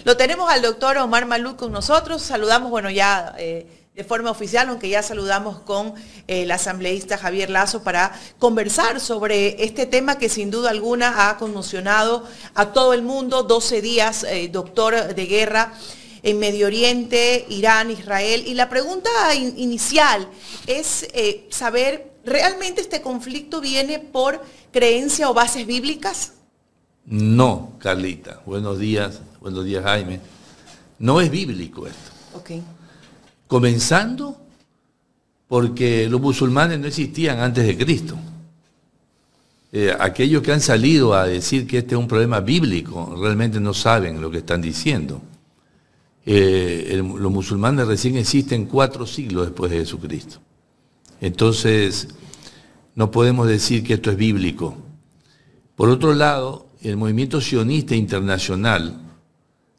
Lo tenemos al doctor Omar Maluk con nosotros. Saludamos, bueno, ya de forma oficial, aunque ya saludamos con el asambleísta Javier Lazo para conversar sobre este tema que sin duda alguna ha conmocionado a todo el mundo. 12 días, doctor, de guerra en Medio Oriente, Irán, Israel. Y la pregunta inicial es saber, ¿realmente este conflicto viene por creencia o bases bíblicas? No, Carlita. Buenos días, Jaime. No es bíblico esto. Okay. Comenzando porque los musulmanes no existían antes de Cristo. Aquellos que han salido a decir que este es un problema bíblico realmente no saben lo que están diciendo. Los musulmanes recién existen 4 siglos después de Jesucristo. Entonces, no podemos decir que esto es bíblico. Por otro lado, el movimiento sionista internacional,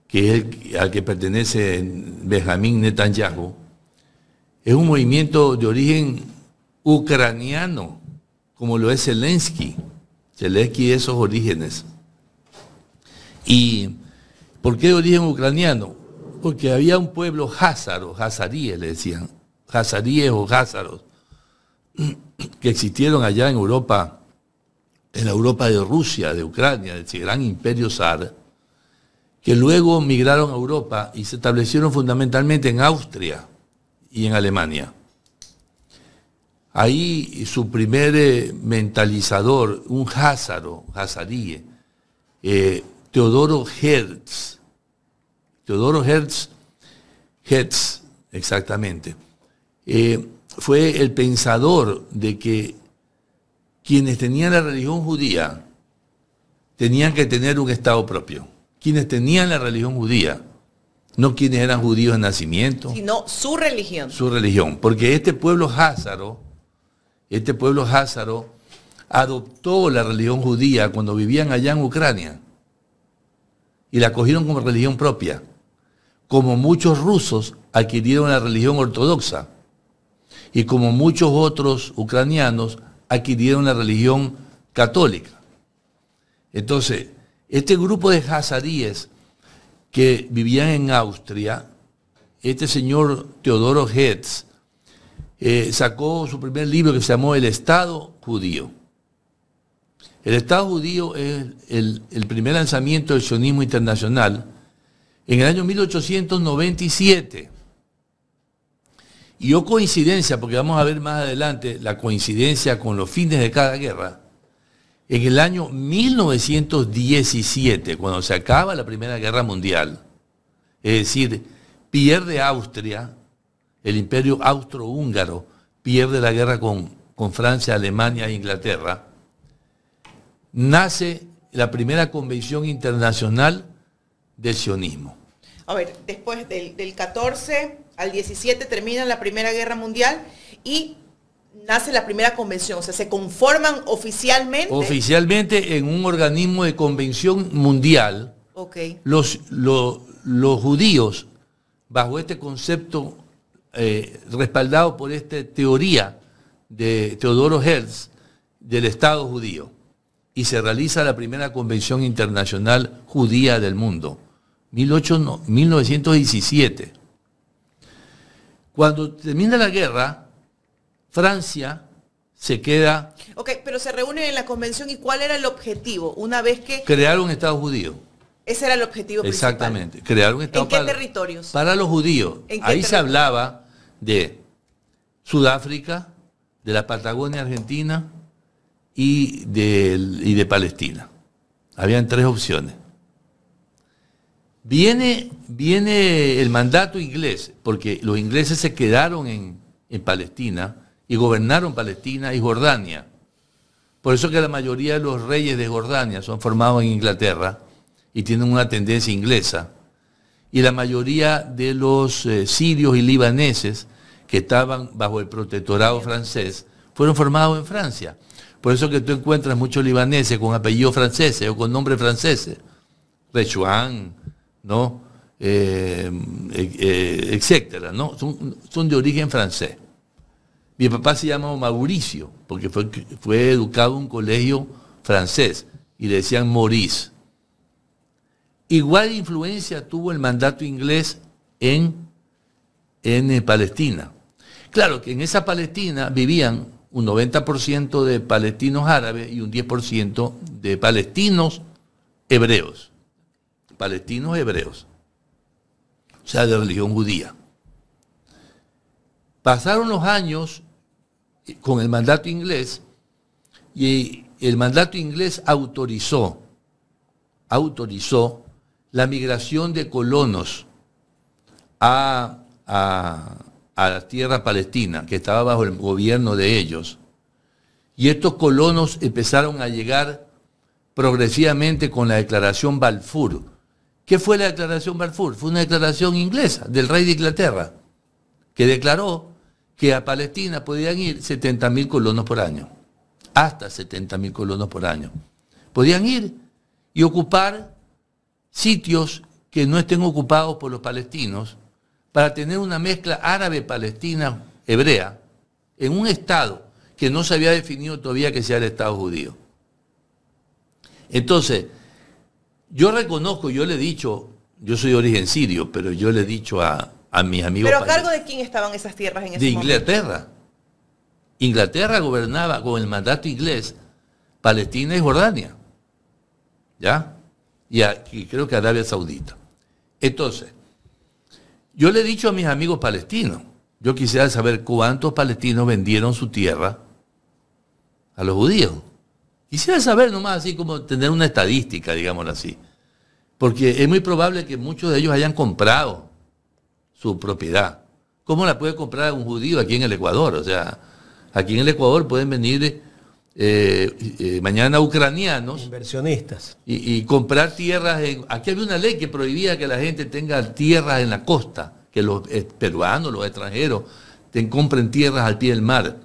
que es al que pertenece Benjamín Netanyahu, es un movimiento de origen ucraniano, como lo es Zelensky. Zelensky de esos orígenes. ¿Y por qué de origen ucraniano? Porque había un pueblo házaro, hazaríes le decían, hazaríes o házaros, que existieron allá en Europa, en la Europa de Rusia, de Ucrania, de ese gran imperio zar, que luego migraron a Europa y se establecieron fundamentalmente en Austria y en Alemania. Ahí su primer mentalizador, un házaro, hazarí, Teodoro Herz, exactamente, fue el pensador de que quienes tenían la religión judía tenían que tener un estado propio. Quienes tenían la religión judía, no quienes eran judíos de nacimiento. Sino su religión. Su religión, porque este pueblo házaro adoptó la religión judía cuando vivían allá en Ucrania y la cogieron como religión propia, como muchos rusos adquirieron la religión ortodoxa y como muchos otros ucranianos adquirieron la religión católica. Entonces, este grupo de hazaríes que vivían en Austria, este señor Teodoro Herz, sacó su primer libro que se llamó El Estado Judío. El Estado Judío es el primer lanzamiento del sionismo internacional en el año 1897. Y coincidencia, porque vamos a ver más adelante la coincidencia con los fines de cada guerra, en el año 1917, cuando se acaba la Primera Guerra Mundial, es decir, pierde Austria, el imperio austrohúngaro pierde la guerra con Francia, Alemania e Inglaterra, nace la primera convención internacional del sionismo. A ver, después del 14 al 17 termina la Primera Guerra Mundial y nace la primera convención, o sea, se conforman oficialmente. Oficialmente en un organismo de convención mundial. Okay. Los judíos, bajo este concepto respaldado por esta teoría de Teodoro Herz del Estado judío, y se realiza la primera convención internacional judía del mundo, 1917. Cuando termina la guerra, Francia se queda... Ok, pero se reúnen en la convención y ¿cuál era el objetivo? Una vez que... Crear un Estado judío. Ese era el objetivo principal. Exactamente, crear un Estado. ¿En qué territorios? Para los judíos. Ahí se hablaba de Sudáfrica, de la Patagonia Argentina y de Palestina. Habían 3 opciones. Viene el mandato inglés, porque los ingleses se quedaron en Palestina y gobernaron Palestina y Jordania. Por eso que la mayoría de los reyes de Jordania son formados en Inglaterra y tienen una tendencia inglesa. Y la mayoría de los sirios y libaneses que estaban bajo el protectorado francés fueron formados en Francia. Por eso que tú encuentras muchos libaneses con apellidos franceses o con nombres franceses. Rechouan, ¿no? Etcétera, ¿no? Son de origen francés. Mi papá se llama Mauricio, porque fue educado en un colegio francés y le decían Maurice. igual influencia tuvo el mandato inglés en Palestina. Claro que en esa Palestina vivían un 90% de palestinos árabes y un 10% de palestinos hebreos. Palestinos hebreos. O sea, de religión judía. Pasaron los años con el mandato inglés y el mandato inglés autorizó la migración de colonos a la tierra palestina, que estaba bajo el gobierno de ellos. Y estos colonos empezaron a llegar progresivamente con la declaración Balfour. ¿Qué fue la declaración Balfour? Fue una declaración inglesa del rey de Inglaterra, que declaró que a Palestina podían ir 70.000 colonos por año, hasta 70.000 colonos por año. Podían ir y ocupar sitios que no estén ocupados por los palestinos, para tener una mezcla árabe-palestina-hebrea en un Estado que no se había definido todavía que sea el Estado judío. Entonces, yo reconozco, yo le he dicho, yo soy de origen sirio, pero yo le he dicho a mis amigos... ¿Pero a cargo de quién estaban esas tierras en ese momento? De Inglaterra. Inglaterra gobernaba con el mandato inglés Palestina y Jordania. ¿Ya? Y creo que Arabia Saudita. Entonces, yo le he dicho a mis amigos palestinos, yo quisiera saber cuántos palestinos vendieron su tierra a los judíos. Quisiera saber nomás así como tener una estadística, digámoslo así. Porque es muy probable que muchos de ellos hayan comprado su propiedad. ¿Cómo la puede comprar un judío aquí en el Ecuador? O sea, aquí en el Ecuador pueden venir mañana ucranianos. Inversionistas. Y comprar tierras. Aquí había una ley que prohibía que la gente tenga tierras en la costa, que los peruanos, los extranjeros, compren tierras al pie del mar.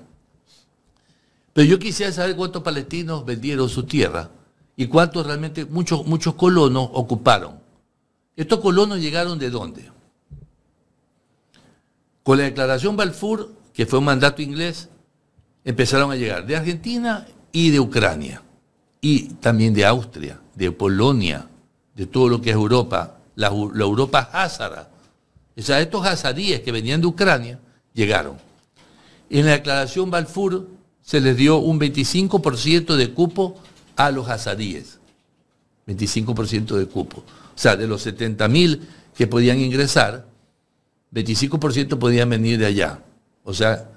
Pero yo quisiera saber cuántos palestinos vendieron sus tierras y cuántos realmente, muchos colonos ocuparon. ¿Estos colonos llegaron de dónde? Con la declaración Balfour, que fue un mandato inglés, empezaron a llegar de Argentina y de Ucrania, y también de Austria, de Polonia, de todo lo que es Europa, la Europa házara. O sea, estos hazaríes que venían de Ucrania llegaron. En la declaración Balfour se les dio un 25% de cupo a los hazaríes. 25% de cupo. O sea, de los 70.000 que podían ingresar, 25% podían venir de allá. O sea,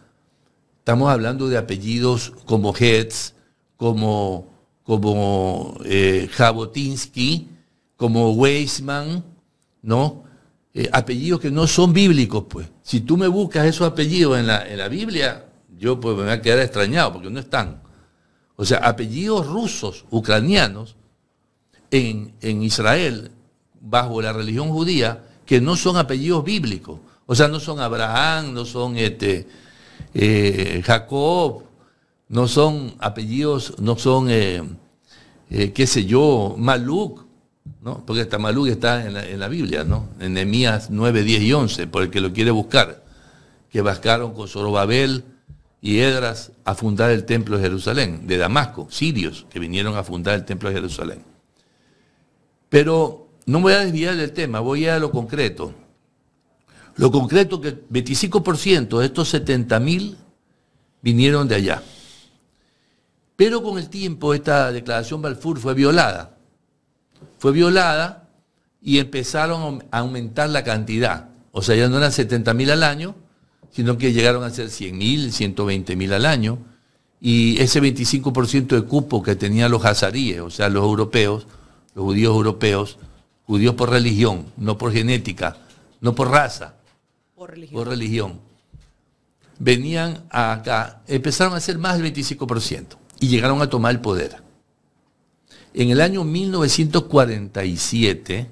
estamos hablando de apellidos como Hetz, como Jabotinsky, como Weizmann, ¿no? Apellidos que no son bíblicos, pues. Si tú me buscas esos apellidos en la Biblia, yo pues me voy a quedar extrañado porque no están. O sea, apellidos rusos, ucranianos, en Israel, bajo la religión judía, que no son apellidos bíblicos. O sea, no son Abraham, no son Jacob, no son apellidos, no son, qué sé yo, Maluk, ¿no? Porque hasta Maluk está en la Biblia, ¿no? En Nehemías 9, 10 y 11, por el que lo quiere buscar, que bajaron con Zorobabel y Edras a fundar el templo de Jerusalén, de Damasco, sirios que vinieron a fundar el templo de Jerusalén. Pero no me voy a desviar del tema, voy a lo concreto. Lo concreto que 25% de estos 70.000 vinieron de allá. Pero con el tiempo esta declaración Balfour fue violada. Fue violada y empezaron a aumentar la cantidad. O sea, ya no eran 70.000 al año, sino que llegaron a ser 100.000, 120.000 al año. Y ese 25% de cupo que tenían los hazaríes, o sea, los europeos, los judíos europeos, judíos por religión, no por genética, no por raza, por religión, venían acá, empezaron a ser más del 25% y llegaron a tomar el poder. En el año 1947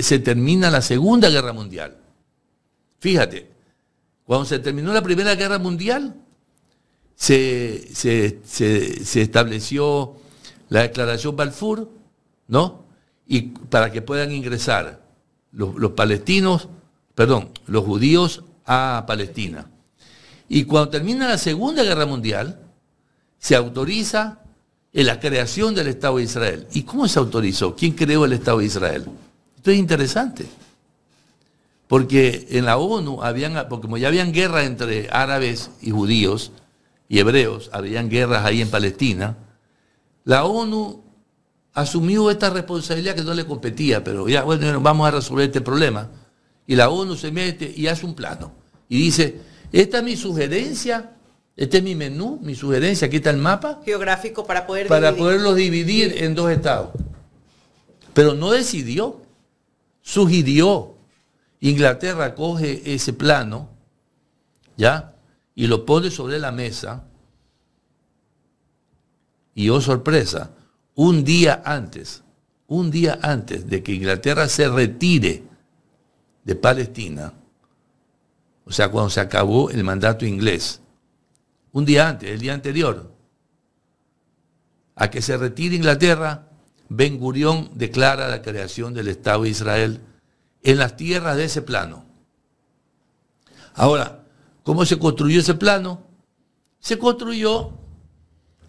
se termina la Segunda Guerra Mundial. Fíjate, cuando se terminó la Primera Guerra Mundial, se estableció la declaración Balfour, ¿no? Y para que puedan ingresar los palestinos, perdón, los judíos a Palestina. Y cuando termina la Segunda Guerra Mundial, se autoriza en la creación del Estado de Israel. ¿Y cómo se autorizó? ¿Quién creó el Estado de Israel? Esto es interesante. Porque en la ONU, porque como ya habían guerras entre árabes y judíos y hebreos, habían guerras ahí en Palestina, la ONU asumió esta responsabilidad que no le competía, pero ya, bueno, vamos a resolver este problema. Y la ONU se mete y hace un plano. Y dice, esta es mi sugerencia, este es mi menú, mi sugerencia, aquí está el mapa. Geográfico para poderlos dividir en dos estados. Pero no decidió, sugirió. Inglaterra coge ese plano, ¿ya? Y lo pone sobre la mesa. Y oh sorpresa, un día antes de que Inglaterra se retire de Palestina, o sea, cuando se acabó el mandato inglés, un día antes, el día anterior, a que se retire Inglaterra, Ben Gurión declara la creación del Estado de Israel en las tierras de ese plano. Ahora, ¿cómo se construyó ese plano? Se construyó,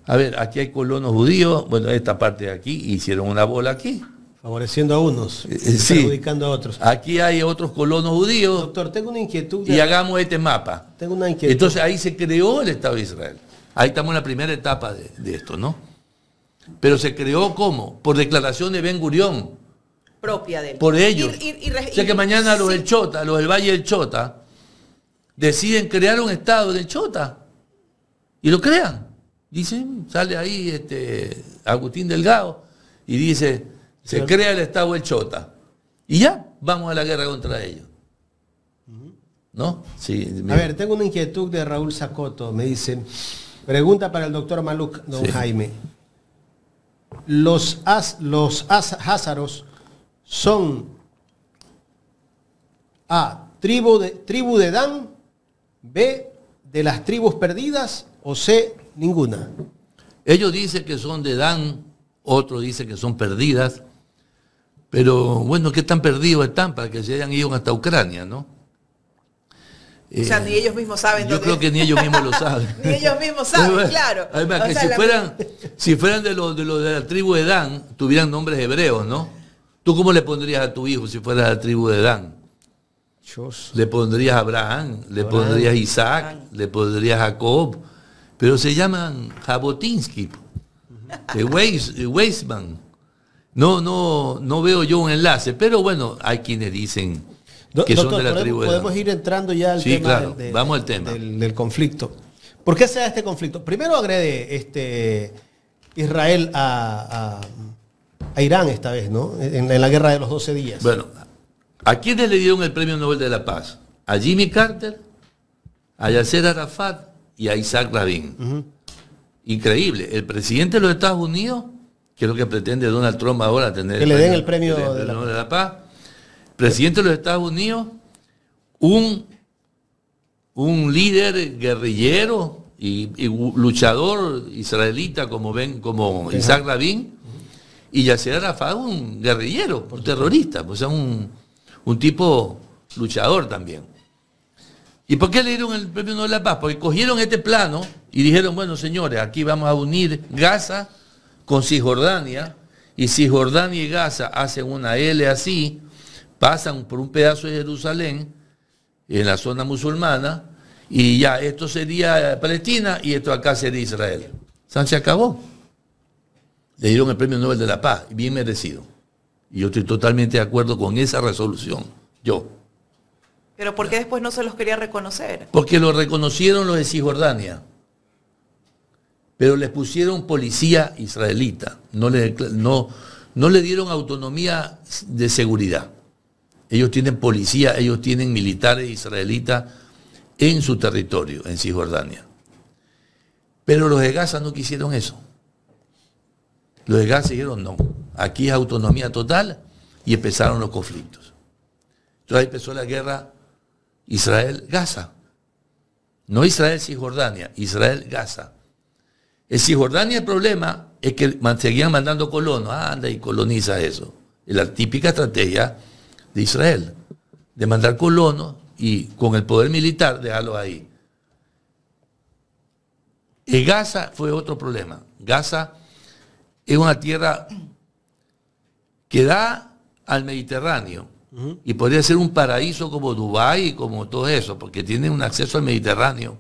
a ver, aquí hay colonos judíos, bueno, esta parte de aquí, hicieron una bola aquí. Favoreciendo a unos, sí, perjudicando a otros. Aquí hay otros colonos judíos. Doctor, tengo una inquietud. Y hagamos este mapa. Tengo una inquietud. Entonces ahí se creó el Estado de Israel. Ahí estamos en la primera etapa de esto, ¿no? Pero se creó ¿cómo? Por declaración de Ben Gurión. Propia de él. Por ellos. O sea que mañana los del Chota, los del Valle del Chota, deciden crear un Estado del Chota. Y lo crean. Dicen, sale ahí Agustín Delgado y dice, se crea el Estado del Chota. Y ya, vamos a la guerra contra ellos. ¿No? Sí, a ver, tengo una inquietud de Raúl Zacoto. Me dice, pregunta para el doctor Maluk, don Jaime. ¿Los házaros son A, tribu de Dan, B, de las tribus perdidas o C, ninguna? Ellos dicen que son de Dan, otros dicen que son perdidas, pero bueno, ¿qué tan perdidos están para que se hayan ido hasta Ucrania, no? O sea, ni ellos mismos saben. Yo creo que ni ellos mismos lo saben. Ni ellos mismos saben, claro. Además, que si fueran de los de la tribu de Dan, tuvieran nombres hebreos, ¿no? ¿Tú cómo le pondrías a tu hijo si fuera de la tribu de Dan? Le pondrías Abraham, le pondrías Isaac, le pondrías Jacob, pero se llaman Jabotinsky, Weizmann. No veo yo un enlace, pero bueno, hay quienes dicen que doctor, son de la tribu de Dan. Podemos ir entrando ya al tema, claro, vamos al tema del conflicto. ¿Por qué se da este conflicto? Primero agrede Israel a Irán esta vez, ¿no? En la guerra de los 12 días. Bueno, ¿a quiénes le dieron el Premio Nobel de la Paz? A Jimmy Carter, a Yasser Arafat y a Isaac Rabin. Increíble. El presidente de los Estados Unidos, que es lo que pretende Donald Trump ahora tener que le den el premio de la Paz. Presidente de los Estados Unidos, un líder guerrillero y luchador israelita como Isaac Rabin, y Yasser Arafat, un guerrillero, un terrorista, o sea, un tipo luchador también. ¿Y por qué le dieron el Premio Nobel de la Paz? Porque cogieron este plano y dijeron, bueno, señores, aquí vamos a unir Gaza con Cisjordania, y Cisjordania y Gaza hacen una L así, pasan por un pedazo de Jerusalén, en la zona musulmana, y ya, esto sería Palestina y esto acá sería Israel. Se acabó. Le dieron el Premio Nobel de la Paz, bien merecido. Y yo estoy totalmente de acuerdo con esa resolución. Yo. ¿Pero por qué después no se los quería reconocer? Porque lo reconocieron los de Cisjordania. Pero les pusieron policía israelita. No le dieron autonomía de seguridad. Ellos tienen policía, ellos tienen militares israelitas en su territorio, en Cisjordania. Pero los de Gaza no quisieron eso. Los de Gaza dijeron no, aquí es autonomía total, y empezaron los conflictos. Entonces ahí empezó la guerra Israel-Gaza. No Israel-Cisjordania, Israel-Gaza. En Cisjordania el problema es que seguían mandando colonos, anda y coloniza eso. Es la típica estrategia de Israel, de mandar colonos y con el poder militar dejarlos ahí. En Gaza fue otro problema. Gaza es una tierra que da al Mediterráneo. Y podría ser un paraíso como Dubái y como todo eso, porque tiene un acceso al Mediterráneo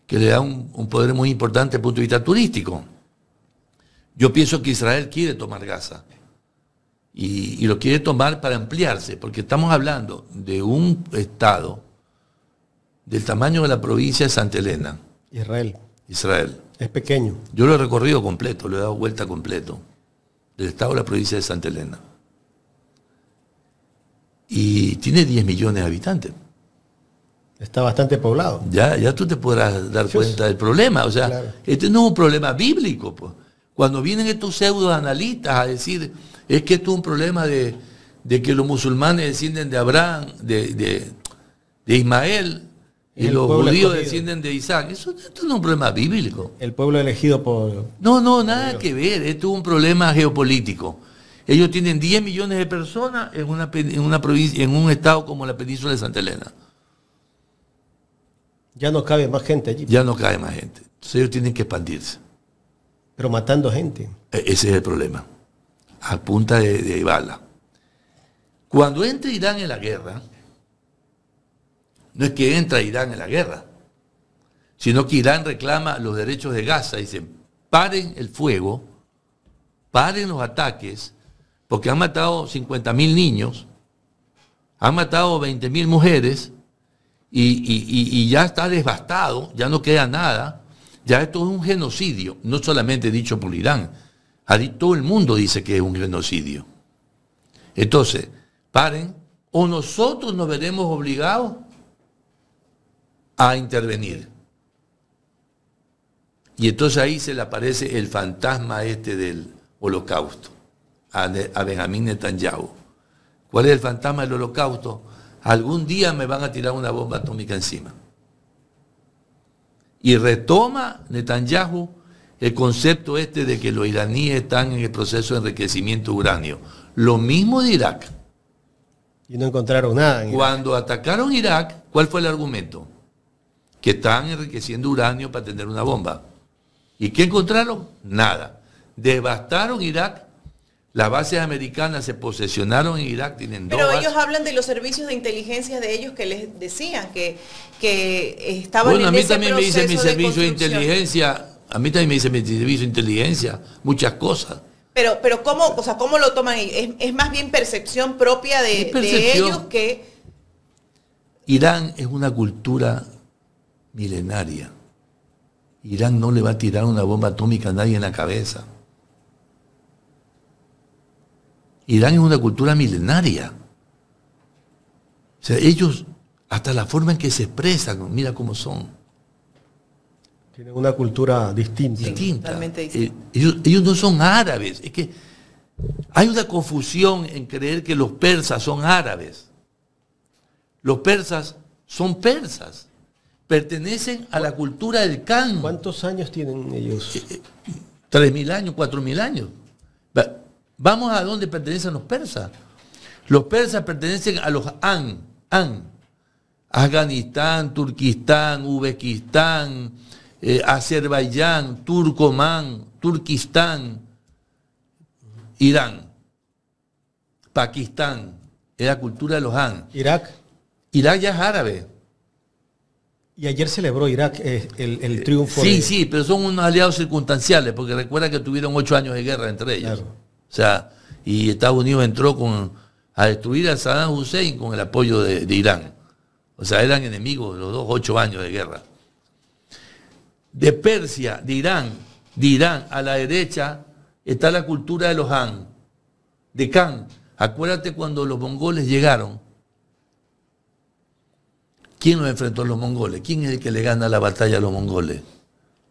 que le da un poder muy importante desde el punto de vista turístico. Yo pienso que Israel quiere tomar Gaza y lo quiere tomar para ampliarse, porque estamos hablando de un estado del tamaño de la provincia de Santa Elena. Israel. Es pequeño. Yo lo he recorrido completo, lo he dado vuelta completo, del estado de la provincia de Santa Elena. Y tiene 10 millones de habitantes. Está bastante poblado. Ya tú te podrás dar cuenta del problema. O sea, claro, este no es un problema bíblico. Pues. Cuando vienen estos pseudoanalistas a decir, es que esto es un problema de que los musulmanes descienden de Abraham, de Ismael, y los judíos descienden de Isaac. Esto no es un problema bíblico. El pueblo elegido por... No, nada que ver. Esto es un problema geopolítico. Ellos tienen 10 millones de personas en una provincia, en un estado como la península de Santa Elena. Ya no cabe más gente allí. Ya no cabe más gente. Entonces ellos tienen que expandirse. Pero matando gente. Ese es el problema. A punta de bala. Cuando entra Irán en la guerra, no es que entra Irán en la guerra, sino que Irán reclama los derechos de Gaza. Dicen, paren el fuego, paren los ataques, porque han matado 50.000 niños, han matado 20.000 mujeres y ya está devastado, ya no queda nada. Ya esto es un genocidio, no solamente dicho por Irán, todo el mundo dice que es un genocidio. Entonces, paren, o nosotros nos veremos obligados a intervenir. Y entonces ahí se le aparece el fantasma este del holocausto a Benjamín Netanyahu. ¿Cuál es el fantasma del holocausto? Algún día me van a tirar una bomba atómica encima. Y retoma Netanyahu el concepto este de que los iraníes están en el proceso de enriquecimiento de uranio. Lo mismo de Irak. Y no encontraron nada en Irak. Cuando atacaron Irak, ¿cuál fue el argumento? Que estaban enriqueciendo uranio para tener una bomba. ¿Y qué encontraron? Nada. Devastaron Irak. Las bases americanas se posesionaron en Irak, tienen dos bases. Pero ellos hablan de los servicios de inteligencia de ellos que les decían que estaban en ese proceso de construcción. Bueno, a mí también me dicen mi servicio de inteligencia, muchas cosas. Pero ¿cómo, o sea, cómo lo toman ellos? Es más bien percepción propia de ellos que... Irán es una cultura milenaria. Irán no le va a tirar una bomba atómica a nadie en la cabeza. Irán es una cultura milenaria. O sea, ellos, hasta la forma en que se expresan, mira cómo son. Tienen una cultura distinta. Totalmente distinta. Ellos no son árabes. Es que hay una confusión en creer que los persas son árabes. Los persas son persas. Pertenecen a la cultura del Khan. ¿Cuántos años tienen ellos? 3.000 años, 4.000 años. Vamos a dónde pertenecen los persas. Los persas pertenecen a los An. Afganistán, Turquistán, Uzbekistán, Azerbaiyán, Turcomán, Turquistán, Irán, Pakistán. Es la cultura de los Han. Irak. Irak ya es árabe. Y ayer celebró Irak el triunfo. Sí, pero son unos aliados circunstanciales, porque recuerda que tuvieron 8 años de guerra entre ellos. Claro. O sea, y Estados Unidos entró a destruir a Saddam Hussein con el apoyo de Irán. O sea, eran enemigos los dos, 8 años de guerra. De Persia, de Irán a la derecha está la cultura de los Han, de Khan. Acuérdate cuando los mongoles llegaron. ¿Quién los enfrentó a los mongoles? ¿Quién es el que le gana la batalla a los mongoles?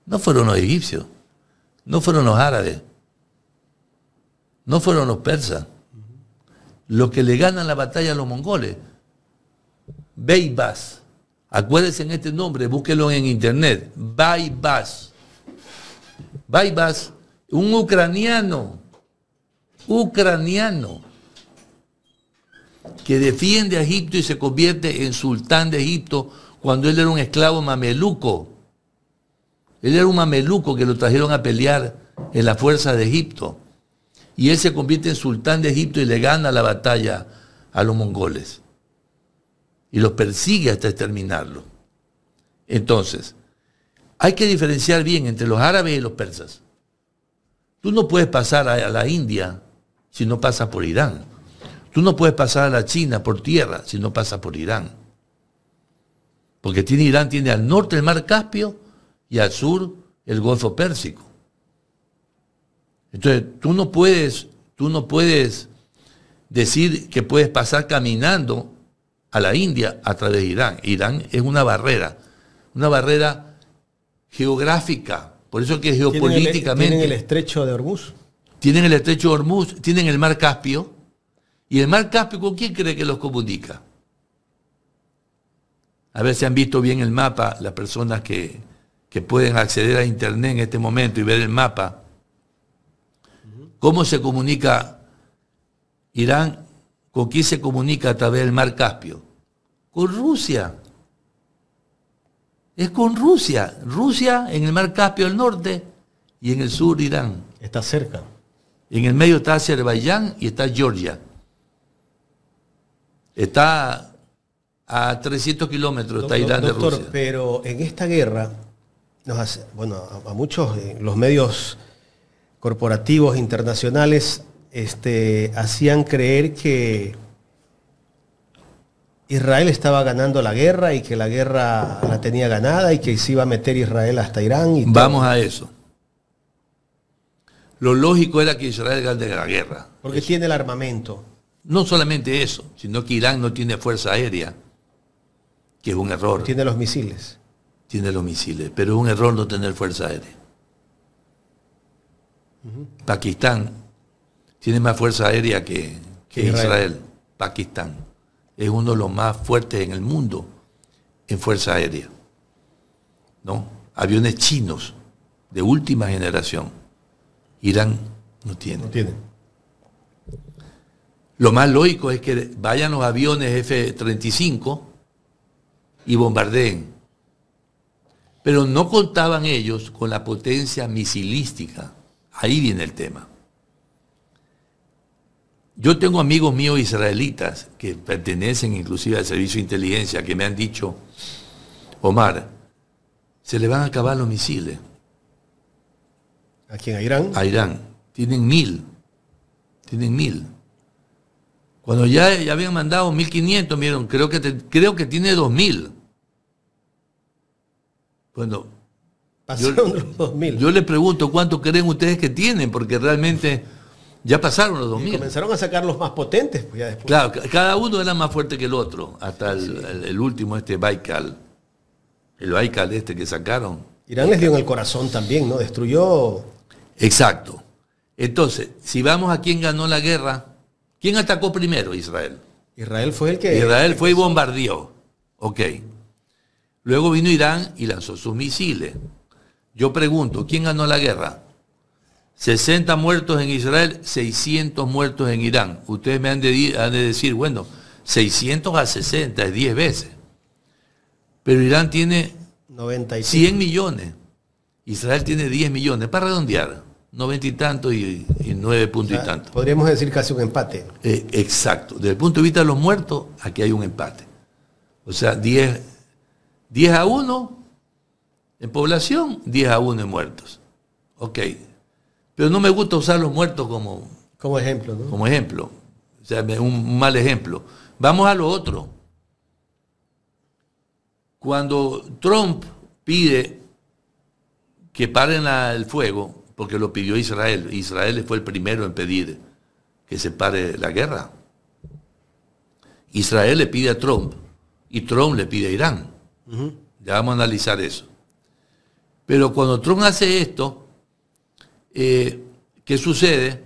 No fueron los egipcios, no fueron los árabes, no fueron los persas. Los que le ganan la batalla a los mongoles, Beibas. Acuérdense en este nombre, búsquenlo en internet. Beibas. Beibas, un ucraniano, que defiende a Egipto y se convierte en sultán de Egipto cuando él era un esclavo mameluco. Él era un mameluco que lo trajeron a pelear en la fuerza de Egipto. Y él se convierte en sultán de Egipto y le gana la batalla a los mongoles. Y los persigue hasta exterminarlos. Entonces, hay que diferenciar bien entre los árabes y los persas. Tú no puedes pasar a la India si no pasas por Irán. Tú no puedes pasar a la China por tierra si no pasas por Irán. Porque Irán tiene al norte el mar Caspio y al sur el Golfo Pérsico. Entonces, tú no puedes decir que puedes pasar caminando a la India a través de Irán. Irán es una barrera geográfica. Por eso que geopolíticamente... ¿Tienen el estrecho de Hormuz? Tienen el estrecho de Hormuz, tienen el mar Caspio. ¿Y el mar Caspio con quién cree que los comunica? A ver si han visto bien el mapa, las personas que pueden acceder a internet en este momento y ver el mapa. ¿Cómo se comunica Irán? ¿Con quién se comunica a través del mar Caspio? Con Rusia. Es con Rusia. Rusia en el mar Caspio al norte y en el sur Irán. Está cerca. En el medio está Azerbaiyán y está Georgia. Está a 300 kilómetros, está Irán de Rusia. Pero en esta guerra, a muchos, los medios corporativos internacionales hacían creer que Israel estaba ganando la guerra y que la guerra la tenía ganada y que se iba a meter Israel hasta Irán. Y vamos a eso. Lo lógico era que Israel gane la guerra. Porque eso tiene el armamento. No solamente eso, sino que Irán no tiene fuerza aérea, que es un error. Tiene los misiles. Tiene los misiles, pero es un error no tener fuerza aérea. Pakistán tiene más fuerza aérea que Israel. Pakistán es uno de los más fuertes en el mundo en fuerza aérea, ¿no? Aviones chinos de última generación. Irán no tiene. No tiene. Lo más lógico es que vayan los aviones F-35 y bombardeen. Pero no contaban ellos con la potencia misilística. Ahí viene el tema. Yo tengo amigos míos israelitas que pertenecen inclusive al servicio de inteligencia que me han dicho, Omar, se le van a acabar los misiles. ¿A quién? ¿A Irán? A Irán. Tienen 1000. Cuando ya habían mandado 1500, vieron, creo que tiene 2000. Bueno, pasaron los 2000. Yo les pregunto cuánto creen ustedes que tienen, porque realmente ya pasaron los 2000. Y comenzaron a sacar los más potentes, pues ya después. Claro, cada uno era más fuerte que el otro, hasta el último, Baikal. El Baikal que sacaron. Irán les dio en el corazón también, ¿no? Destruyó. Exacto. Entonces, si vamos a quién ganó la guerra, ¿quién atacó primero? Israel. Israel fue el que... Israel fue y bombardeó. Ok. Luego vino Irán y lanzó sus misiles. Yo pregunto, ¿quién ganó la guerra? 60 muertos en Israel, 600 muertos en Irán. Ustedes me han de decir, bueno, 600 a 60 es 10 veces. Pero Irán tiene 100 millones. Israel tiene 10 millones. Para redondear, 90 y tanto y 9 puntos y tanto. Podríamos decir casi un empate. Exacto. Desde el punto de vista de los muertos, aquí hay un empate. O sea, 10 a 1 en población, 10 a 1 en muertos. Ok. Pero no me gusta usar los muertos como ejemplo, ¿no? Como ejemplo. O sea, un mal ejemplo. Vamos a lo otro. Cuando Trump pide que paren el fuego, porque lo pidió Israel fue el primero en pedir que se pare la guerra. Israel le pide a Trump y Trump le pide a Irán. Ya vamos a analizar eso. Pero cuando Trump hace esto, ¿qué sucede?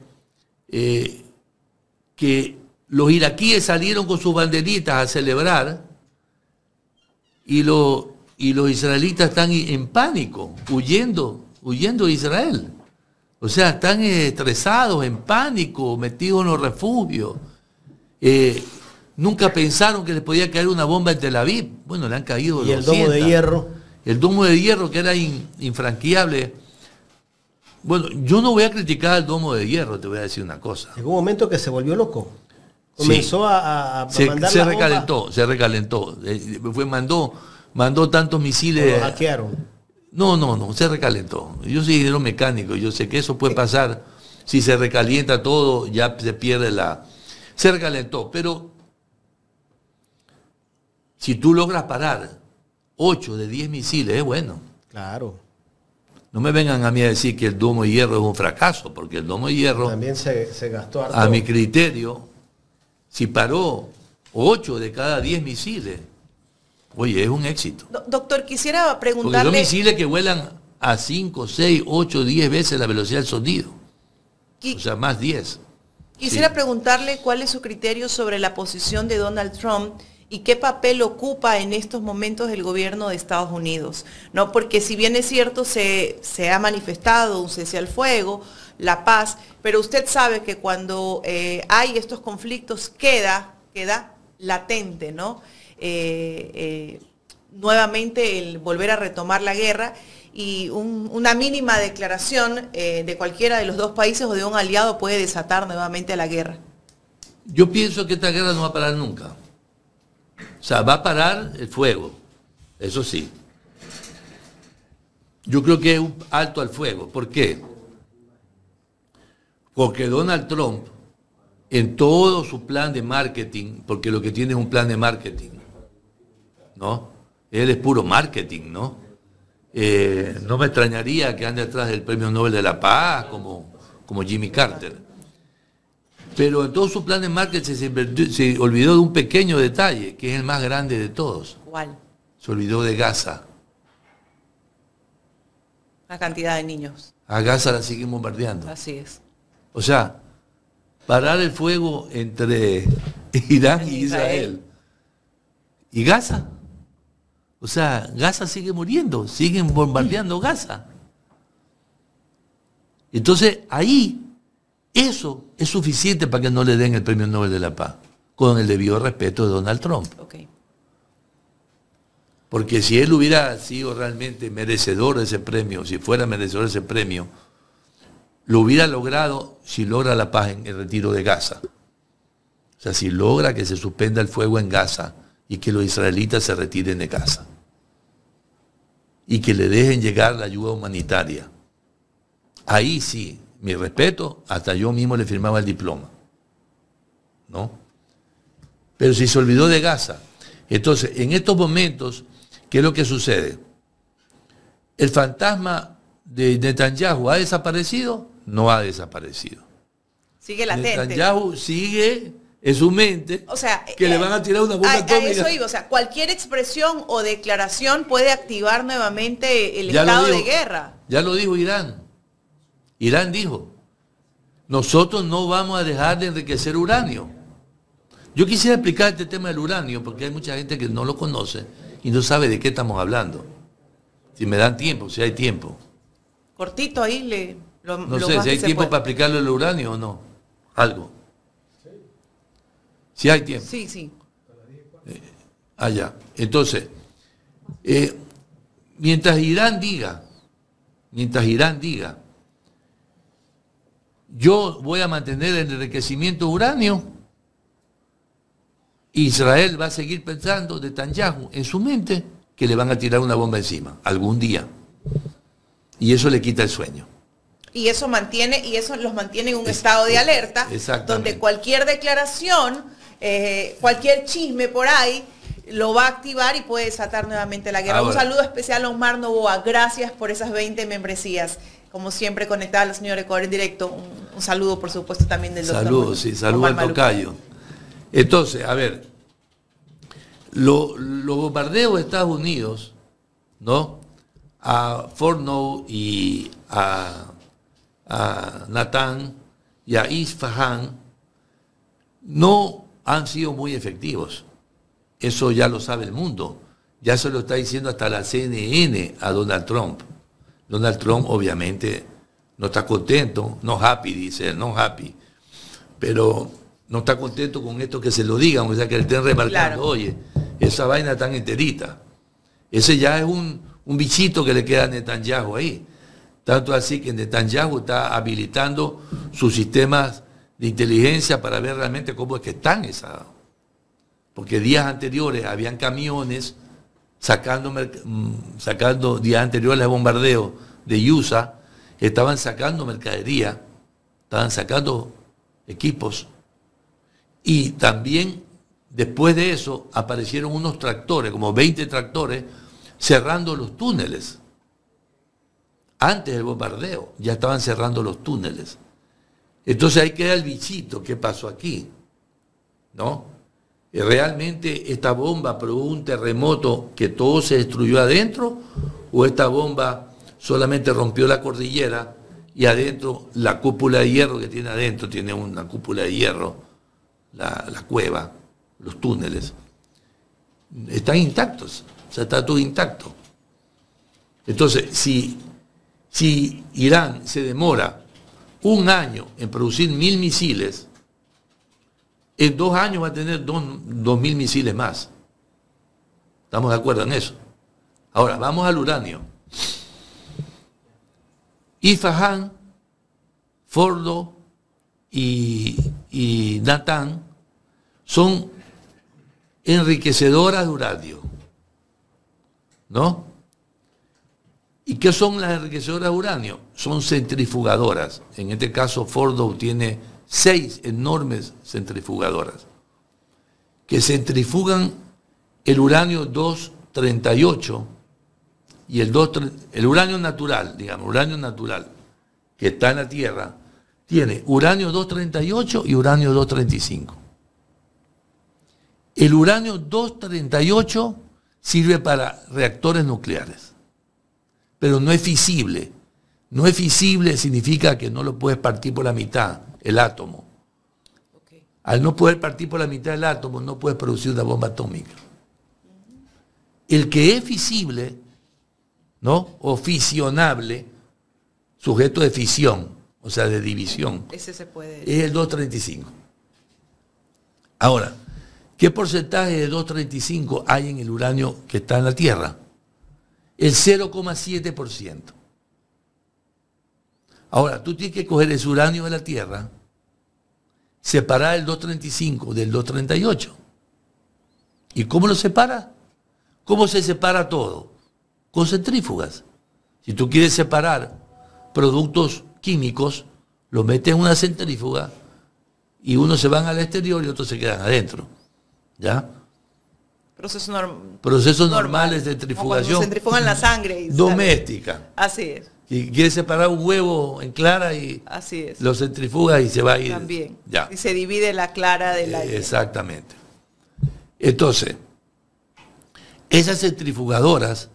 Que los iraquíes salieron con sus banderitas a celebrar y los israelitas están en pánico, huyendo de Israel. O sea, están estresados, en pánico, metidos en los refugios. Nunca pensaron que les podía caer una bomba en Tel Aviv. Bueno, le han caído 200. ¿Y el domo de hierro? El domo de hierro, que era infranqueable. Bueno, yo no voy a criticar al domo de hierro, te voy a decir una cosa. Llegó un momento que se volvió loco. Comenzó Sí. a Se mandar la bomba. recalentó, se recalentó. Mandó tantos misiles. Lo hackearon. No, se recalentó. Yo soy ingeniero mecánico, yo sé que eso puede pasar. Si se recalienta todo, ya se pierde la... Se recalentó, pero si tú logras parar 8 de 10 misiles, es bueno. Claro. No me vengan a mí a decir que el domo de hierro es un fracaso, porque el domo de hierro, También se gastó harto. a mi criterio, si paró 8 de cada 10 misiles, oye, es un éxito. Doctor, quisiera Porque son preguntarle... misiles que vuelan a 5, 6, 8, 10 veces la velocidad del sonido. O sea, más 10. Quisiera Sí. preguntarle cuál es su criterio sobre la posición de Donald Trump y qué papel ocupa en estos momentos el gobierno de Estados Unidos, ¿no? Porque si bien es cierto, se ha manifestado un cese al fuego, la paz, pero usted sabe que cuando hay estos conflictos queda latente, ¿no? Nuevamente el volver a retomar la guerra y una mínima declaración de cualquiera de los dos países o de un aliado puede desatar nuevamente la guerra. Yo pienso que esta guerra no va a parar nunca. O sea, va a parar el fuego, eso sí. Yo creo que es un alto al fuego. ¿Por qué? Porque Donald Trump, en todo su plan de marketing, porque lo que tiene es un plan de marketing, ¿no? Él es puro marketing, ¿no? No me extrañaría que ande detrás del Premio Nobel de la Paz, como Jimmy Carter. Pero en todo su plan de marketing se olvidó de un pequeño detalle, que es el más grande de todos. ¿Cuál? Se olvidó de Gaza. La cantidad de niños. A Gaza la siguen bombardeando. Así es. O sea, parar el fuego entre Irán y Israel. ¿Y Gaza? O sea, Gaza sigue muriendo, siguen bombardeando Gaza. Entonces, ahí, eso es suficiente para que no le den el Premio Nobel de la Paz, con el debido respeto de Donald Trump. Okay. Porque si él hubiera sido realmente merecedor de ese premio, si fuera merecedor de ese premio, lo hubiera logrado si logra la paz en el retiro de Gaza. O sea, si logra que se suspenda el fuego en Gaza y que los israelitas se retiren de Gaza. Y que le dejen llegar la ayuda humanitaria. Ahí sí, mi respeto, hasta yo mismo le firmaba el diploma. ¿No? Pero si se olvidó de Gaza, entonces, en estos momentos, ¿qué es lo que sucede? ¿El fantasma de Netanyahu ha desaparecido? No ha desaparecido. Sigue latente. Netanyahu sigue en su mente, o sea, que le van a tirar una bomba atómica. A eso iba, o sea, cualquier expresión o declaración puede activar nuevamente el Ya lo estado dijo, de guerra. Ya lo dijo Irán. Irán dijo, nosotros no vamos a dejar de enriquecer uranio. Yo quisiera explicar este tema del uranio, porque hay mucha gente que no lo conoce y no sabe de qué estamos hablando. Si me dan tiempo, si hay tiempo. Cortito ahí No sé si hay tiempo para explicarlo el uranio o no. Algo. Si hay tiempo. Sí, sí. Allá. Entonces, mientras Irán diga, yo voy a mantener el enriquecimiento de uranio, Israel va a seguir pensando de Netanyahu en su mente que le van a tirar una bomba encima, algún día. Y eso le quita el sueño. Y eso los mantiene en un estado de alerta, donde cualquier declaración, cualquier chisme por ahí, lo va a activar y puede desatar nuevamente la guerra. Ahora, un saludo especial a Omar Novoa. Gracias por esas 20 membresías. Como siempre, conectada a la señora Ecuador en directo. Un saludo, por supuesto, también del doctor. Saludos, sí, saludos al tocayo. Entonces, a ver, los bombardeos de Estados Unidos, ¿no? A Fort Knox y a Natán y a Isfahan no han sido muy efectivos. Eso ya lo sabe el mundo. Ya se lo está diciendo hasta la CNN a Donald Trump. Donald Trump obviamente no está contento, no happy, dice él, no happy. Pero no está contento con esto que se lo digan, o sea, que le estén remarcando, claro. Oye, esa vaina tan enterita. Ese ya es un bichito que le queda a Netanyahu ahí. Tanto así que Netanyahu está habilitando sus sistemas de inteligencia para ver realmente cómo es que están esas. Porque días anteriores habían camiones sacando días anteriores al bombardeo de USA, estaban sacando mercadería, estaban sacando equipos. Y también después de eso aparecieron unos tractores, como 20 tractores, cerrando los túneles. Antes del bombardeo ya estaban cerrando los túneles. Entonces ahí queda el bichito, ¿qué pasó aquí? ¿No? ¿Realmente esta bomba provocó un terremoto que todo se destruyó adentro? ¿O esta bomba solamente rompió la cordillera y adentro, la cúpula de hierro que tiene adentro, tiene una cúpula de hierro, la cueva, los túneles, están intactos, o sea, está todo intacto? Entonces, si Irán se demora un año en producir 1000 misiles, en 2 años va a tener 2000 misiles más. ¿Estamos de acuerdo en eso? Ahora, vamos al uranio. Isfahán, Fordo y Natán son enriquecedoras de uranio, ¿no? ¿Y qué son las enriquecedoras de uranio? Son centrifugadoras. En este caso, Fordo tiene 6 enormes centrifugadoras que centrifugan el uranio 238 y el uranio natural, digamos, uranio natural que está en la Tierra, tiene uranio 238 y uranio 235. El uranio 238 sirve para reactores nucleares, pero no es fisible. No es fisible significa que no lo puedes partir por la mitad, el átomo. Okay. Al no poder partir por la mitad el átomo, no puedes producir una bomba atómica. El que es fisible, ¿no? O fisionable, sujeto de fisión, o sea, de división, ese se puede es el 235. Ahora, ¿qué porcentaje de 235 hay en el uranio que está en la Tierra? El 0,7%. Ahora, tú tienes que coger ese uranio de la Tierra, separar el 235 del 238. ¿Y cómo lo separa? ¿Cómo se separa todo? Con centrífugas. Si tú quieres separar productos químicos, los metes en una centrífuga y unos se van al exterior y otros se quedan adentro. ¿Ya? Procesos normales de centrifugación. Se centrifugan la sangre. Doméstica. Así es. Si quieres separar un huevo en clara y así es, lo centrifugas y se va a ir. También. Ya. Y se divide la clara de la exactamente. Entonces, esas centrifugadoras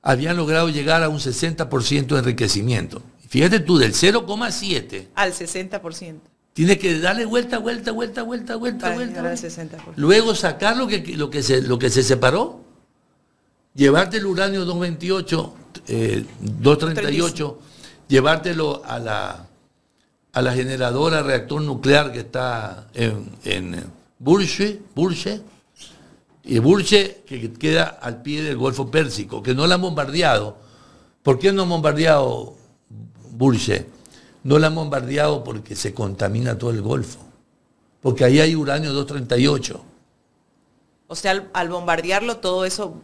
habían logrado llegar a un 60% de enriquecimiento. Fíjate tú, del 0,7 al 60%. Tienes que darle vuelta. Para llegar al 60%. Luego sacar lo que se separó, llevarte el uranio 228, 238, llevártelo a la generadora reactor nuclear que está en Burche, y Burche que queda al pie del Golfo Pérsico, que no la han bombardeado. ¿Por qué no han bombardeado Burche? No la han bombardeado porque se contamina todo el Golfo, porque ahí hay uranio 238. O sea, al bombardearlo todo eso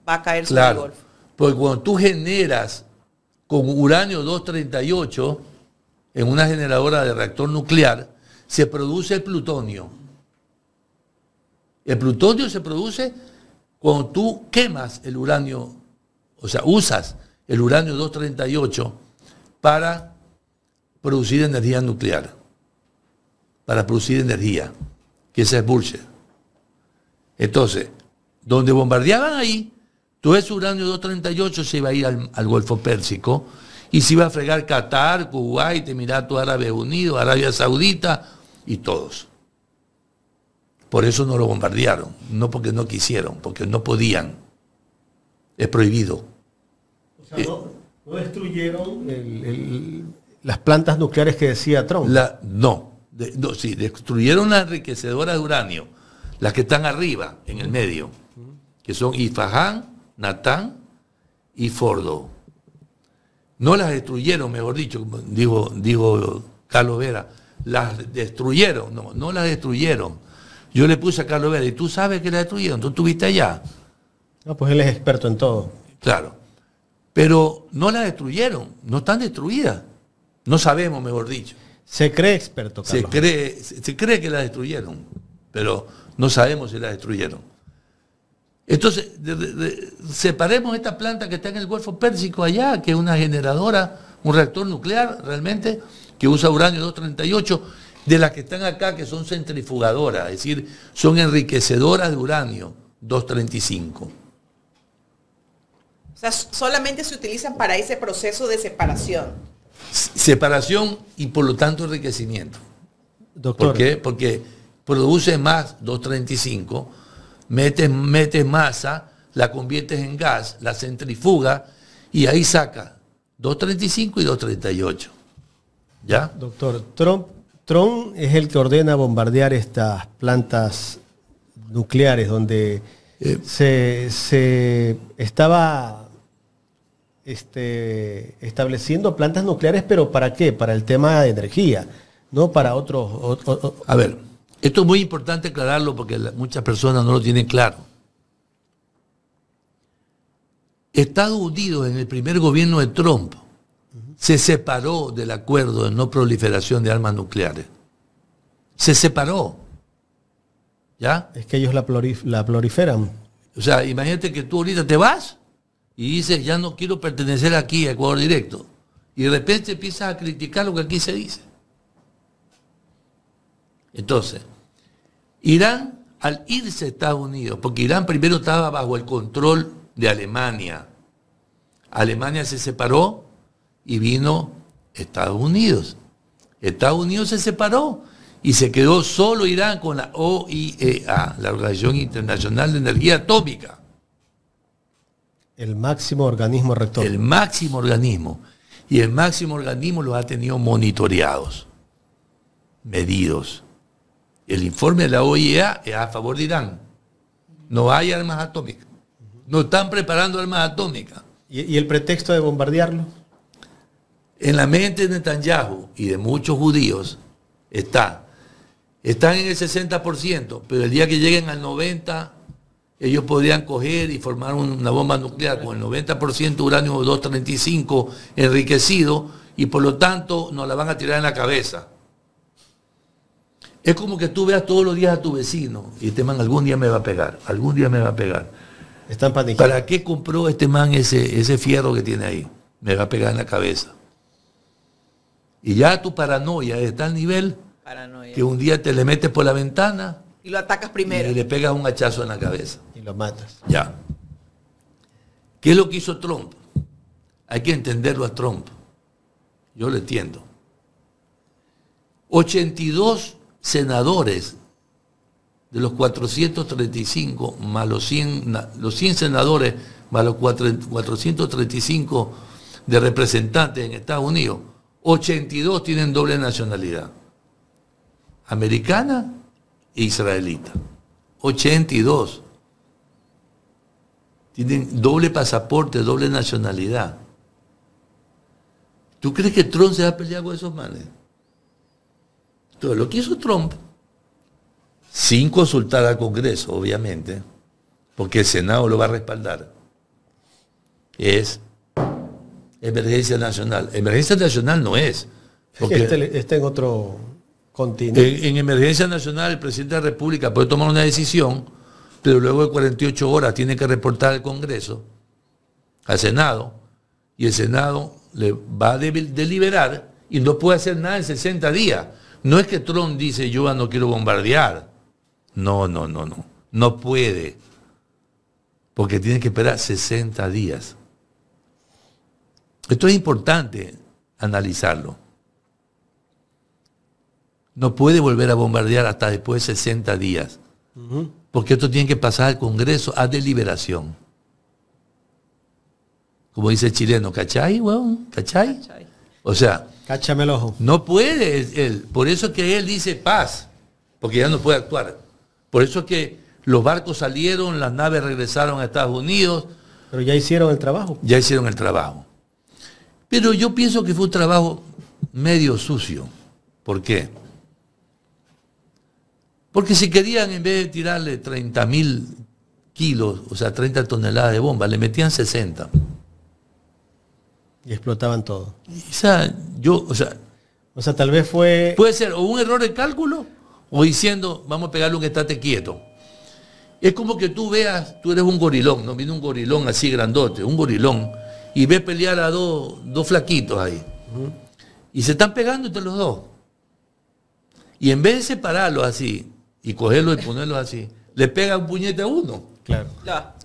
va a caer sobre Claro, el Golfo. porque cuando tú generas con uranio 238 en una generadora de reactor nuclear, se produce el plutonio. El plutonio se produce cuando tú quemas el uranio, o sea, usas el uranio 238 para producir energía nuclear, para producir energía, que esa es Burche. Entonces, donde bombardeaban ahí, todo ese uranio 238 se iba a ir al Golfo Pérsico y se iba a fregar Qatar, Kuwait, Emiratos Árabes Unidos, Arabia Saudita y todos. Por eso no lo bombardearon, no porque no quisieron, porque no podían. Es prohibido. O sea, no destruyeron las plantas nucleares que decía Trump. Sí, destruyeron las enriquecedoras de uranio, las que están arriba, en el medio, que son Isfahán, Natán y Fordo. No las destruyeron, mejor dicho, digo Carlos Vera. Las destruyeron, no las destruyeron. Yo le puse a Carlos Vera, ¿y tú sabes que las destruyeron? ¿Tú estuviste allá? No, pues él es experto en todo. Claro. Pero no las destruyeron, no están destruidas. No sabemos, mejor dicho. Se cree experto, Carlos. Se cree que las destruyeron, pero no sabemos si las destruyeron. Entonces, separemos esta planta que está en el Golfo Pérsico allá, que es una generadora, un reactor nuclear realmente, que usa uranio 238, de las que están acá, que son centrifugadoras, es decir, son enriquecedoras de uranio 235. O sea, solamente se utilizan para ese proceso de separación. Separación y por lo tanto enriquecimiento. Doctor. ¿Por qué? Porque produce más 235, metes masa, la conviertes en gas, la centrifuga y ahí saca 235 y 238. ¿Ya? Doctor, Trump es el que ordena bombardear estas plantas nucleares donde se estaba estableciendo plantas nucleares, pero ¿para qué? Para el tema de energía, no para otros. A ver, esto es muy importante aclararlo porque muchas personas no lo tienen claro. Estados Unidos en el primer gobierno de Trump se separó del acuerdo de no proliferación de armas nucleares. Se separó. ¿Ya? Es que ellos la proliferan. O sea, imagínate que tú ahorita te vas y dices, ya no quiero pertenecer aquí a Ecuador Directo. Y de repente empiezas a criticar lo que aquí se dice. Entonces, Irán, al irse a Estados Unidos, porque Irán primero estaba bajo el control de Alemania. Alemania se separó y vino Estados Unidos. Estados Unidos se separó y se quedó solo Irán con la OIEA, la Organización Internacional de Energía Atómica. El máximo organismo rector. El máximo organismo. Y el máximo organismo los ha tenido monitoreados, medidos. El informe de la OIEA es a favor de Irán. No hay armas atómicas. No están preparando armas atómicas. ¿Y el pretexto de bombardearlo? En la mente de Netanyahu y de muchos judíos están en el 60%, pero el día que lleguen al 90%, ellos podrían coger y formar una bomba nuclear con el 90% uranio 235 enriquecido y por lo tanto nos la van a tirar en la cabeza. Es como que tú veas todos los días a tu vecino y este man algún día me va a pegar, algún día me va a pegar. Están paniqueando. ¿Para qué compró este man ese fierro que tiene ahí? Me va a pegar en la cabeza. Y ya tu paranoia está al nivel que un día te le metes por la ventana y lo atacas primero. Y le pegas un hachazo en la cabeza. Y lo matas. Ya. ¿Qué es lo que hizo Trump? Hay que entenderlo a Trump. Yo lo entiendo. 82 senadores de los 435 más los 100 senadores más los 435 de representantes en Estados Unidos, 82 tienen doble nacionalidad. Americana e israelita. 82. Tienen doble pasaporte, doble nacionalidad. ¿Tú crees que Trump se va a pelear con esos manes? Entonces, lo que hizo Trump, sin consultar al Congreso, obviamente, porque el Senado lo va a respaldar, es emergencia nacional. Emergencia nacional no es. Porque está en otro continente. En emergencia nacional el presidente de la República puede tomar una decisión, pero luego de 48 horas tiene que reportar al Congreso, al Senado, y el Senado le va a deliberar y no puede hacer nada en 60 días. No es que Trump dice yo no quiero bombardear. No puede. Porque tiene que esperar 60 días. Esto es importante analizarlo. No puede volver a bombardear hasta después de 60 días. Porque esto tiene que pasar al Congreso a deliberación. Como dice el chileno, ¿cachai, weón? ¿Cachai? O sea, cáchame el ojo. No puede él. Por eso es que él dice paz, porque ya no puede actuar. Por eso es que los barcos salieron, las naves regresaron a Estados Unidos. Pero ya hicieron el trabajo. Ya hicieron el trabajo. Pero yo pienso que fue un trabajo medio sucio. ¿Por qué? Porque si querían, en vez de tirarle 30.000 kilos, o sea, 30 toneladas de bomba, le metían 60. Y explotaban todo. O sea, tal vez fue... puede ser o un error de cálculo o diciendo, vamos a pegarle un estate quieto. Es como que tú veas, tú eres un gorilón, ¿no? Viene un gorilón así grandote, un gorilón, y ves pelear a dos flaquitos ahí. Y se están pegando entre los dos. Y en vez de separarlos así, y cogerlos y ponerlos así, le pega un puñete a uno. Claro.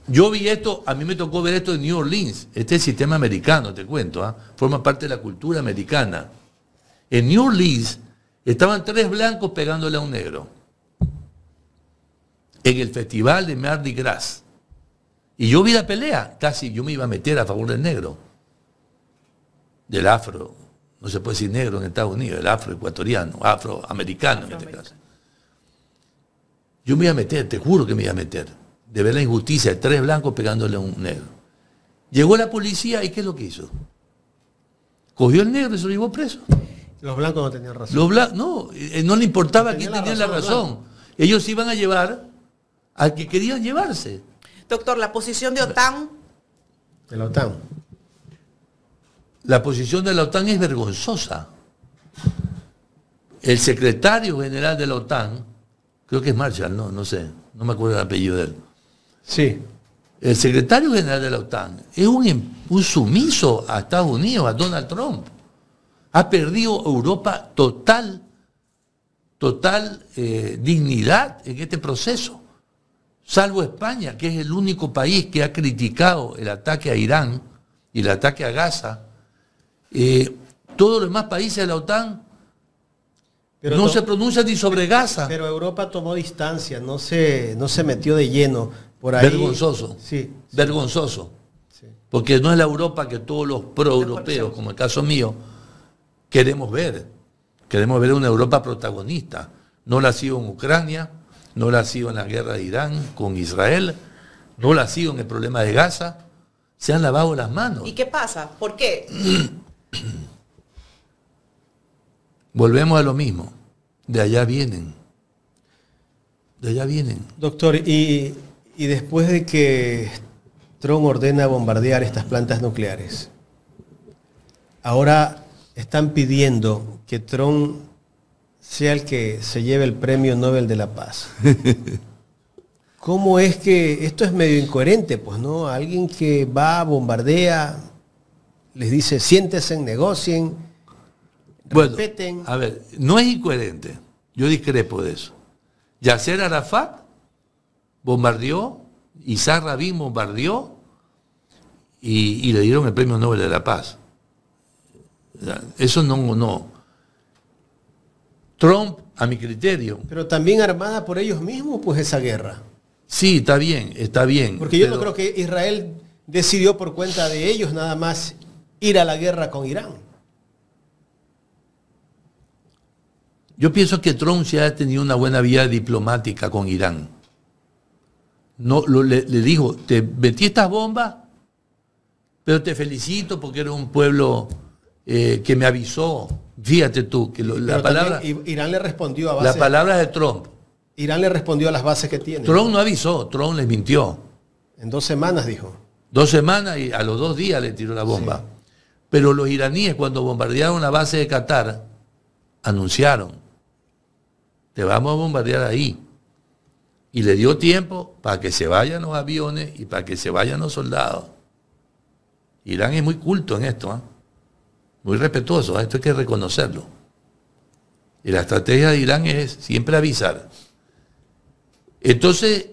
Yo vi esto, a mí me tocó ver esto en New Orleans. Este es el sistema americano, te cuento, ¿ah? Forma parte de la cultura americana. En New Orleans estaban 3 blancos pegándole a un negro. En el festival de Mardi Gras. Y yo vi la pelea, casi yo me iba a meter a favor del negro. Del afro, no se puede decir negro en Estados Unidos, el afroecuatoriano, afroamericano en este caso. Yo me iba a meter, te juro que me iba a meter, de ver la injusticia de 3 blancos pegándole a un negro. Llegó la policía y ¿qué es lo que hizo? Cogió el negro y se lo llevó preso. Los blancos no tenían razón. No le importaba quién tenía la razón. Ellos iban a llevar al que querían llevarse. Doctor, la posición de OTAN. De la OTAN. La posición de la OTAN es vergonzosa. El secretario general de la OTAN, creo que es Marshall, no sé, no me acuerdo el apellido de él. Sí. El secretario general de la OTAN es un sumiso a Estados Unidos, a Donald Trump. Ha perdido Europa total dignidad en este proceso. Salvo España, que es el único país que ha criticado el ataque a Irán y el ataque a Gaza. Todos los demás países de la OTAN no se pronuncian ni sobre Gaza. Pero Europa tomó distancia, no se metió de lleno por ahí. Vergonzoso. Sí. Vergonzoso. Sí. Porque no es la Europa que todos los pro-europeos, como el caso mío, queremos ver. Queremos ver una Europa protagonista. No la ha sido en Ucrania, no la ha sido en la guerra de Irán con Israel, no la ha sido en el problema de Gaza. Se han lavado las manos. ¿Y qué pasa? ¿Por qué? Volvemos a lo mismo. De allá vienen. De allá vienen. Doctor, y después de que Trump ordena bombardear estas plantas nucleares, ahora están pidiendo que Trump sea el que se lleve el Premio Nobel de la Paz. ¿Cómo es que esto es medio incoherente? Pues no, alguien que va, bombardea, les dice siéntense, negocien, respeten. A ver, no es incoherente. Yo discrepo de eso. Yasser Arafat bombardeó, Isaac Rabin bombardeó y le dieron el Premio Nobel de la Paz. Eso no. Trump, a mi criterio. Pero también armada por ellos mismos, pues esa guerra. Sí, está bien. Porque yo no creo que Israel decidió por cuenta de ellos nada más ir a la guerra con Irán. Yo pienso que Trump sí ha tenido una buena vía diplomática con Irán. Le dijo, te metí estas bombas, pero te felicito porque eres un pueblo que me avisó. Fíjate tú, que la palabra... Irán le respondió a base... La palabra de Trump. Irán le respondió a las bases que tiene. Trump no avisó, Trump les mintió. En 2 semanas dijo. 2 semanas y a los 2 días le tiró la bomba. Sí. Pero los iraníes cuando bombardearon la base de Qatar, anunciaron, te vamos a bombardear ahí. Y le dio tiempo para que se vayan los aviones y para que se vayan los soldados. Irán es muy culto en esto, muy respetuoso, esto hay que reconocerlo. Y la estrategia de Irán es siempre avisar. Entonces,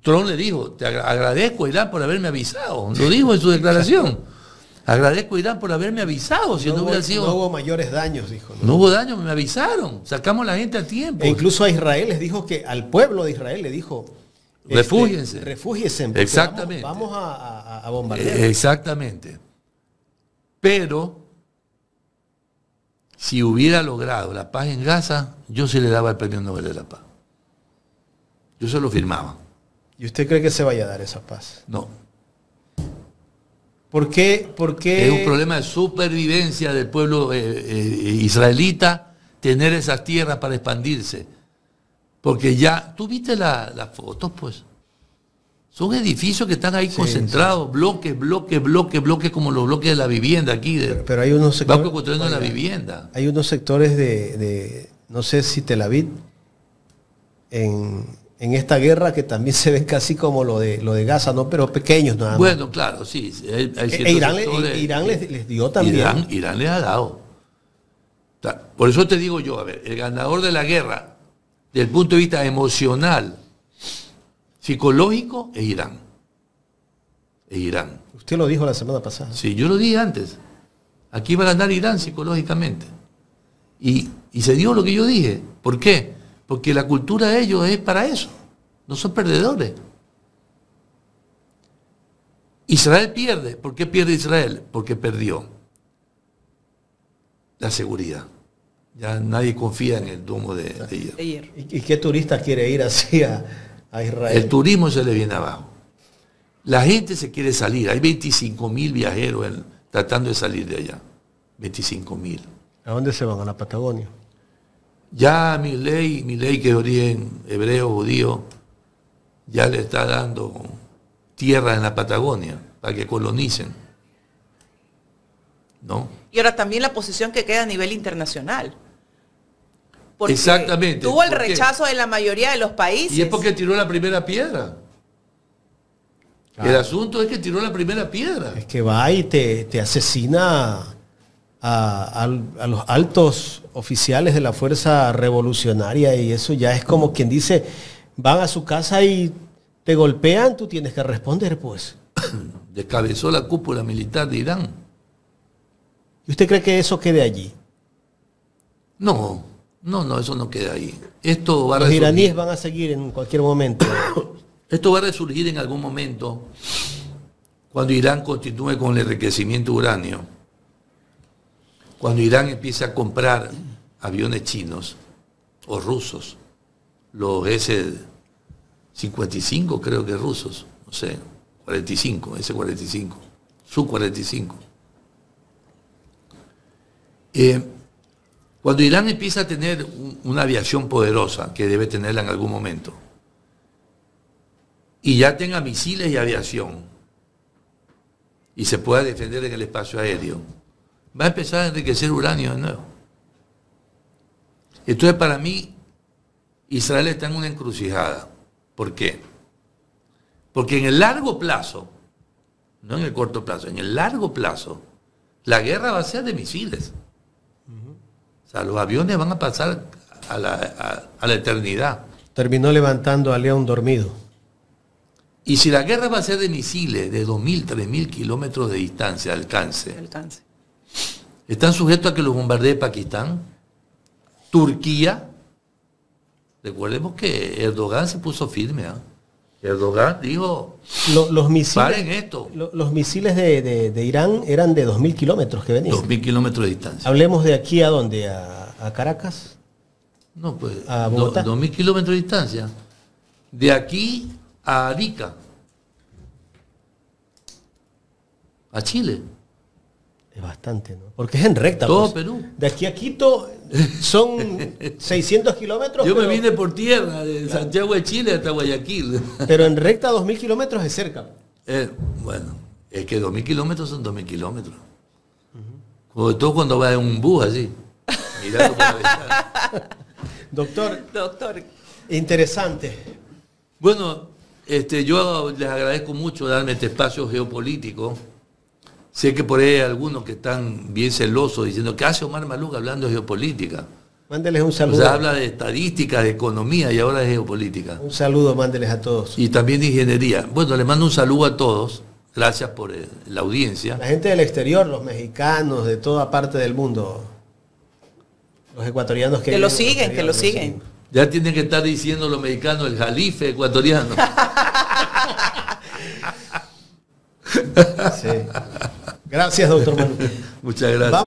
Trump le dijo, te agradezco, Irán, por haberme avisado. Lo dijo en su declaración. Agradezco, Irán, por haberme avisado. Si no hubo mayores daños, dijo. No hubo daños, me avisaron. Sacamos a la gente a tiempo. E incluso a Israel les dijo que, al pueblo de Israel le dijo, refúgiense. Refúgiense. Exactamente. Vamos a bombardear. Exactamente. Pero, si hubiera logrado la paz en Gaza, yo sí le daba el Premio Nobel de la Paz. Yo se lo firmaba. ¿Y usted cree que se vaya a dar esa paz? No. ¿Por qué? Es un problema de supervivencia del pueblo israelita tener esas tierras para expandirse. Porque ya, tú viste las fotos, pues. Son edificios que están ahí concentrados, bloques, como los bloques de la vivienda aquí. Pero hay unos sectores construyendo la vivienda. Hay unos sectores de no sé si Tel Aviv, en esta guerra que también se ven casi como lo de Gaza, ¿no? Pero pequeños nada más. Bueno, claro, sí. Irán les dio también. Irán les ha dado. Por eso te digo yo, a ver, el ganador de la guerra, desde el punto de vista emocional, psicológico, es Irán. Es Irán. Usted lo dijo la semana pasada. Sí, yo lo dije antes. Aquí va a ganar Irán psicológicamente. Y se dio lo que yo dije. ¿Por qué? Porque la cultura de ellos es para eso. No son perdedores. Israel pierde. ¿Por qué pierde Israel? Porque perdió la seguridad. Ya nadie confía en el domo de hierro. ¿Y qué turista quiere ir así a Israel? El turismo se le viene abajo. La gente se quiere salir. Hay 25.000 viajeros tratando de salir de allá. 25.000. ¿A dónde se van? ¿A la Patagonia? Ya Milei, que es origen hebreo, judío, ya le está dando tierra en la Patagonia para que colonicen. ¿No? Y ahora también la posición que queda a nivel internacional. Porque exactamente. Tuvo el rechazo de la mayoría de los países. Y es porque tiró la primera piedra. Claro. El asunto es que tiró la primera piedra. Es que va y te asesina a los altos oficiales de la fuerza revolucionaria, y eso ya es como quien dice, van a su casa y te golpean, tú tienes que responder, pues. Descabezó la cúpula militar de Irán. ¿Y usted cree que eso quede allí? No, eso no queda ahí. Esto va a Los iraníes van a seguir en cualquier momento. Esto va a resurgir en algún momento cuando Irán continúe con el enriquecimiento de uranio. Cuando Irán empiece a comprar aviones chinos o rusos, los S-55 creo que rusos, no sé, 45, S-45, Su-45. Cuando Irán empieza a tener una aviación poderosa, que debe tenerla en algún momento, y ya tenga misiles y aviación, y se pueda defender en el espacio aéreo, va a empezar a enriquecer uranio de nuevo. Entonces, para mí, Israel está en una encrucijada. ¿Por qué? Porque en el largo plazo, no en el corto plazo, en el largo plazo, la guerra va a ser de misiles. O sea, los aviones van a pasar a la eternidad. Terminó levantando a León dormido. Y si la guerra va a ser de misiles de 2.000, 3.000 kilómetros de distancia, alcance. Están sujetos a que los bombardee Pakistán, Turquía. Recordemos que Erdogan se puso firme. Erdogan dijo, los misiles, paren esto. Los misiles de Irán eran de 2.000 kilómetros que venían. 2.000 kilómetros de distancia. Hablemos de aquí a dónde, a Caracas. No, pues, a Bogotá. 2.000 kilómetros de distancia. De aquí a Arica, a Chile. Es bastante, ¿no? Porque es en recta. Todo pues. Perú. De aquí a Quito son 600 kilómetros. Yo me vine por tierra, de Santiago de Chile hasta Guayaquil. Pero en recta 2.000 kilómetros es cerca. Bueno, es que 2.000 kilómetros son 2.000 kilómetros. Sobre todo cuando va en un bus así, mirando por la ventana. Doctor. Interesante. Bueno, yo les agradezco mucho darme este espacio geopolítico. Sé que por ahí hay algunos que están bien celosos diciendo que hace Omar Maluk hablando de geopolítica. Mándeles un saludo. O sea, habla de estadística, de economía y ahora de geopolítica. Un saludo, mándeles a todos. Y también de ingeniería. Bueno, les mando un saludo a todos. Gracias por la audiencia. La gente del exterior, los mexicanos, de toda parte del mundo. Los ecuatorianos que lo siguen. Ya tienen que estar diciendo los mexicanos el jalife ecuatoriano. Sí. Gracias, doctor Maluk. Muchas gracias.